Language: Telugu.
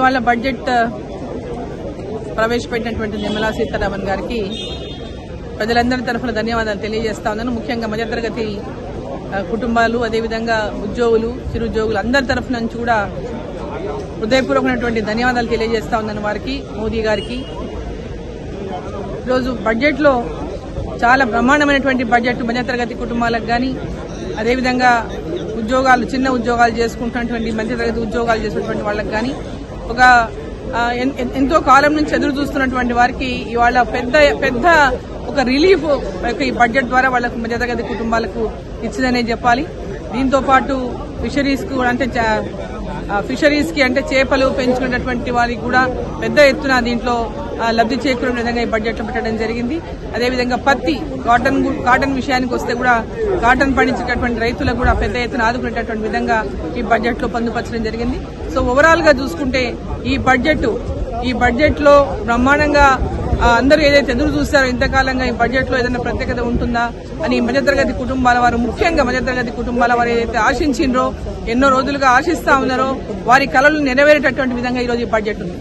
ఇవాళ బడ్జెట్ ప్రవేశపెట్టినటువంటి నిర్మలా సీతారామన్ గారికి ప్రజలందరి తరఫున ధన్యవాదాలు తెలియజేస్తా ఉన్నాను. ముఖ్యంగా మధ్యతరగతి కుటుంబాలు, అదేవిధంగా ఉద్యోగులు, చిరుద్యోగులు అందరి తరఫున నుంచి కూడా హృదయపూర్వకమైనటువంటి ధన్యవాదాలు తెలియజేస్తా ఉన్నాను వారికి, మోదీ గారికి. ఈరోజు బడ్జెట్లో చాలా బ్రహ్మాండమైనటువంటి బడ్జెట్ మధ్యతరగతి కుటుంబాలకు కానీ, అదేవిధంగా ఉద్యోగాలు, చిన్న ఉద్యోగాలు చేసుకుంటున్నటువంటి మధ్యతరగతి ఉద్యోగాలు చేసినటువంటి వాళ్ళకి కానీ, ఒక ఎంతో కాలం నుంచి ఎదురు చూస్తున్నటువంటి వారికి ఇవాళ పెద్ద ఒక రిలీఫ్ ఈ బడ్జెట్ ద్వారా వాళ్ళకు మధ్యతరగతి కుటుంబాలకు ఇచ్చిందనే చెప్పాలి. దీంతో పాటు ఫిషరీస్ కి అంటే చేపలు పెంచుకునేటువంటి వారికి కూడా పెద్ద ఎత్తున దీంట్లో లబ్ధి చేకూరే విధంగా ఈ బడ్జెట్ లో పెట్టడం జరిగింది. అదేవిధంగా పత్తి, కాటన్ విషయానికి వస్తే కూడా కాటన్ పండించేటటువంటి రైతులకు కూడా పెద్ద ఎత్తున ఆదుకునేటటువంటి విధంగా ఈ బడ్జెట్ లో పొందుపరచడం జరిగింది. సో ఓవరాల్ గా చూసుకుంటే ఈ బడ్జెట్ లో బ్రహ్మాండంగా అందరూ ఏదైతే ఎదురు చూస్తారో ఇంతకాలంగా ఈ బడ్జెట్ లో ఏదైనా ప్రత్యేకత ఉంటుందా అని మధ్యతరగతి కుటుంబాల వారు, ముఖ్యంగా మధ్యతరగతి కుటుంబాల వారు ఏదైతే ఆశించిండ్రో, ఎన్నో రోజులుగా ఆశిస్తా ఉన్నారో వారి కలలు నెరవేరేటటువంటి విధంగా ఈరోజు ఈ బడ్జెట్ ఉంది.